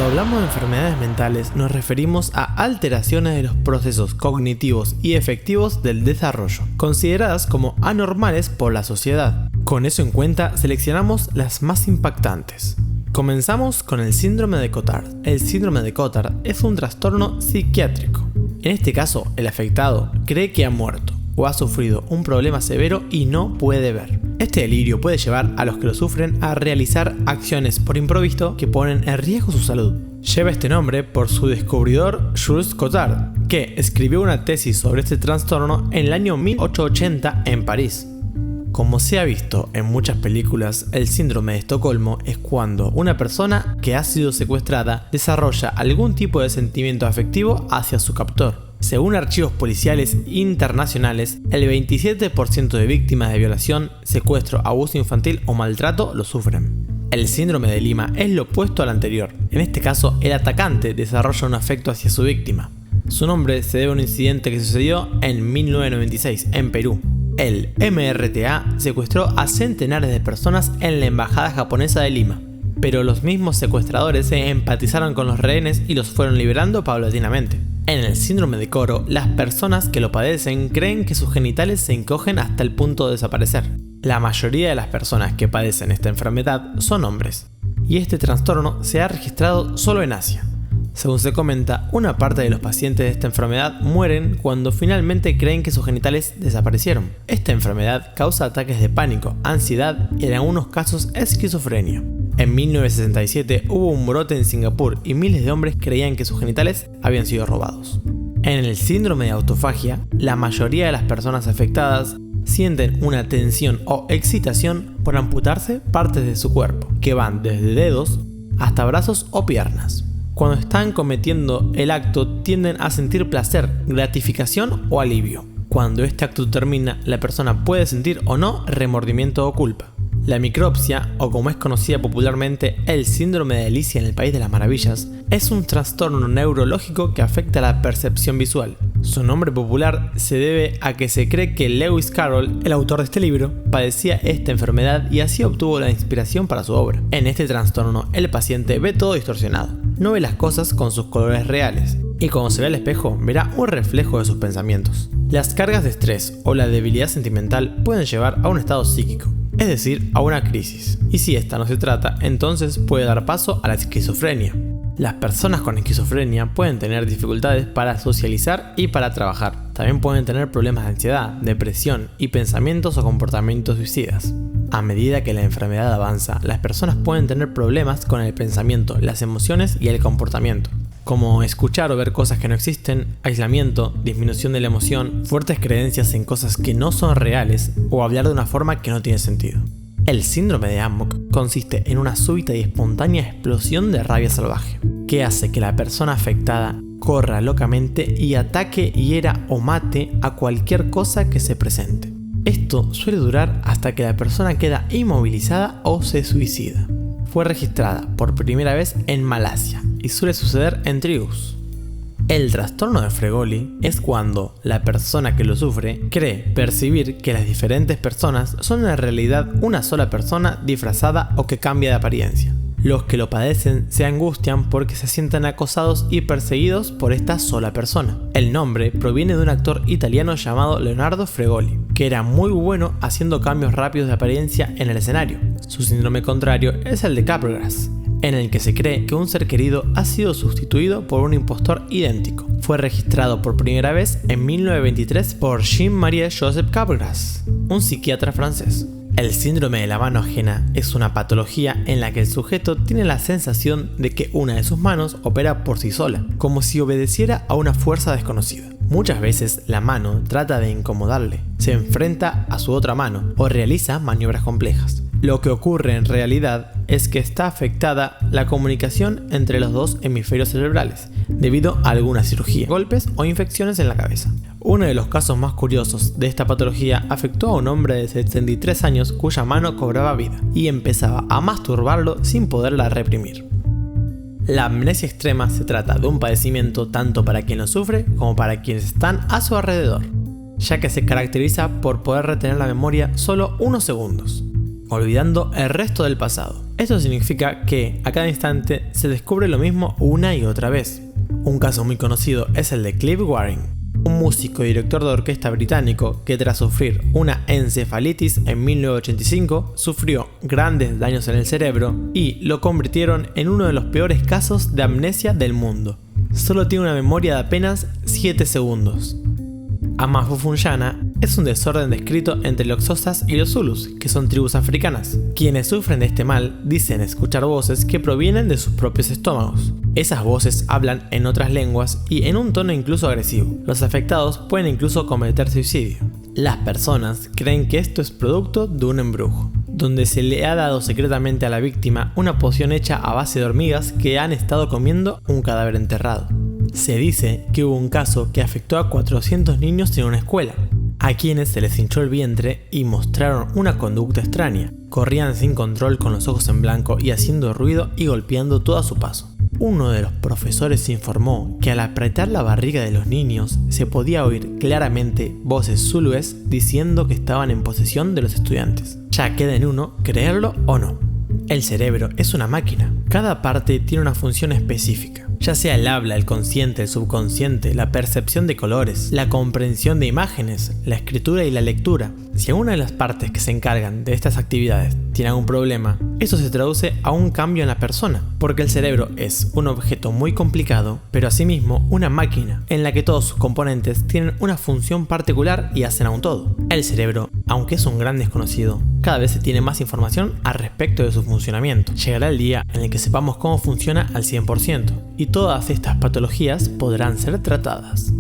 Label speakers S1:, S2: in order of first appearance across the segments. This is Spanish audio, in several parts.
S1: Cuando hablamos de enfermedades mentales nos referimos a alteraciones de los procesos cognitivos y efectivos del desarrollo, consideradas como anormales por la sociedad. Con eso en cuenta, seleccionamos las más impactantes. Comenzamos con el síndrome de Cotard. El síndrome de Cotard es un trastorno psiquiátrico. En este caso, el afectado cree que ha muerto o ha sufrido un problema severo y no puede ver. Este delirio puede llevar a los que lo sufren a realizar acciones por improviso que ponen en riesgo su salud. Lleva este nombre por su descubridor Jules Cotard, que escribió una tesis sobre este trastorno en el año 1880 en París. Como se ha visto en muchas películas, el síndrome de Estocolmo es cuando una persona que ha sido secuestrada desarrolla algún tipo de sentimiento afectivo hacia su captor. Según archivos policiales internacionales, el 27% de víctimas de violación, secuestro, abuso infantil o maltrato lo sufren. El síndrome de Lima es lo opuesto al anterior. En este caso, el atacante desarrolla un afecto hacia su víctima. Su nombre se debe a un incidente que sucedió en 1996 en Perú. El MRTA secuestró a centenares de personas en la embajada japonesa de Lima, pero los mismos secuestradores se empatizaron con los rehenes y los fueron liberando paulatinamente. En el síndrome de Coro, las personas que lo padecen creen que sus genitales se encogen hasta el punto de desaparecer. La mayoría de las personas que padecen esta enfermedad son hombres, y este trastorno se ha registrado solo en Asia. Según se comenta, una parte de los pacientes de esta enfermedad mueren cuando finalmente creen que sus genitales desaparecieron. Esta enfermedad causa ataques de pánico, ansiedad y en algunos casos esquizofrenia. En 1967 hubo un brote en Singapur y miles de hombres creían que sus genitales habían sido robados. En el síndrome de autofagia, la mayoría de las personas afectadas sienten una tensión o excitación por amputarse partes de su cuerpo, que van desde dedos hasta brazos o piernas. Cuando están cometiendo el acto tienden a sentir placer, gratificación o alivio. Cuando este acto termina, la persona puede sentir o no remordimiento o culpa. La micropsia, o como es conocida popularmente el síndrome de Alicia en el País de las Maravillas, es un trastorno neurológico que afecta la percepción visual. Su nombre popular se debe a que se cree que Lewis Carroll, el autor de este libro, padecía esta enfermedad y así obtuvo la inspiración para su obra. En este trastorno, el paciente ve todo distorsionado, no ve las cosas con sus colores reales, y cuando se ve al espejo, verá un reflejo de sus pensamientos. Las cargas de estrés o la debilidad sentimental pueden llevar a un estado psíquico, es decir, a una crisis, y si esta no se trata, entonces puede dar paso a la esquizofrenia. Las personas con esquizofrenia pueden tener dificultades para socializar y para trabajar. También pueden tener problemas de ansiedad, depresión y pensamientos o comportamientos suicidas. A medida que la enfermedad avanza, las personas pueden tener problemas con el pensamiento, las emociones y el comportamiento, como escuchar o ver cosas que no existen, aislamiento, disminución de la emoción, fuertes creencias en cosas que no son reales o hablar de una forma que no tiene sentido. El síndrome de Amok consiste en una súbita y espontánea explosión de rabia salvaje, que hace que la persona afectada corra locamente y ataque, hiera o mate a cualquier cosa que se presente. Esto suele durar hasta que la persona queda inmovilizada o se suicida. Fue registrada por primera vez en Malasia y suele suceder en tribus. El trastorno de Fregoli es cuando la persona que lo sufre cree percibir que las diferentes personas son en realidad una sola persona disfrazada o que cambia de apariencia. Los que lo padecen se angustian porque se sienten acosados y perseguidos por esta sola persona. El nombre proviene de un actor italiano llamado Leonardo Fregoli, que era muy bueno haciendo cambios rápidos de apariencia en el escenario. Su síndrome contrario es el de Capgras, en el que se cree que un ser querido ha sido sustituido por un impostor idéntico. Fue registrado por primera vez en 1923 por Jean-Marie Joseph Capgras, un psiquiatra francés. El síndrome de la mano ajena es una patología en la que el sujeto tiene la sensación de que una de sus manos opera por sí sola, como si obedeciera a una fuerza desconocida. Muchas veces la mano trata de incomodarle, se enfrenta a su otra mano o realiza maniobras complejas. Lo que ocurre en realidad es que está afectada la comunicación entre los dos hemisferios cerebrales debido a alguna cirugía, golpes o infecciones en la cabeza. Uno de los casos más curiosos de esta patología afectó a un hombre de 73 años cuya mano cobraba vida y empezaba a masturbarlo sin poderla reprimir. La amnesia extrema se trata de un padecimiento tanto para quien lo sufre como para quienes están a su alrededor, ya que se caracteriza por poder retener la memoria solo unos segundos. olvidando el resto del pasado. Esto significa que a cada instante se descubre lo mismo una y otra vez. Un caso muy conocido es el de Cliff Waring, un músico y director de orquesta británico que tras sufrir una encefalitis en 1985 sufrió grandes daños en el cerebro y lo convirtieron en uno de los peores casos de amnesia del mundo. Solo tiene una memoria de apenas 7 segundos. Amafufunyana es un desorden descrito entre los Xhosas y los Zulus, que son tribus africanas. Quienes sufren de este mal dicen escuchar voces que provienen de sus propios estómagos. Esas voces hablan en otras lenguas y en un tono incluso agresivo. Los afectados pueden incluso cometer suicidio. Las personas creen que esto es producto de un embrujo, donde se le ha dado secretamente a la víctima una poción hecha a base de hormigas que han estado comiendo un cadáver enterrado. Se dice que hubo un caso que afectó a 400 niños en una escuela, a quienes se les hinchó el vientre y mostraron una conducta extraña. Corrían sin control con los ojos en blanco y haciendo ruido y golpeando todo a su paso. Uno de los profesores informó que al apretar la barriga de los niños se podía oír claramente voces zulúes diciendo que estaban en posesión de los estudiantes. Ya queda en uno creerlo o no. El cerebro es una máquina. Cada parte tiene una función específica, ya sea el habla, el consciente, el subconsciente, la percepción de colores, la comprensión de imágenes, la escritura y la lectura. Si alguna de las partes que se encargan de estas actividades tiene algún problema, eso se traduce a un cambio en la persona, porque el cerebro es un objeto muy complicado, pero asimismo una máquina en la que todos sus componentes tienen una función particular y hacen a un todo. El cerebro, aunque es un gran desconocido, cada vez se tiene más información al respecto de su funcionamiento. Llegará el día en el que sepamos cómo funciona al 100% y todas estas patologías podrán ser tratadas.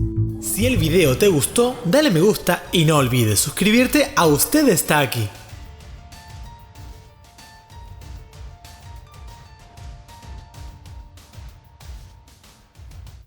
S1: Si el video te gustó, dale me gusta y no olvides suscribirte a Usted Está Aquí.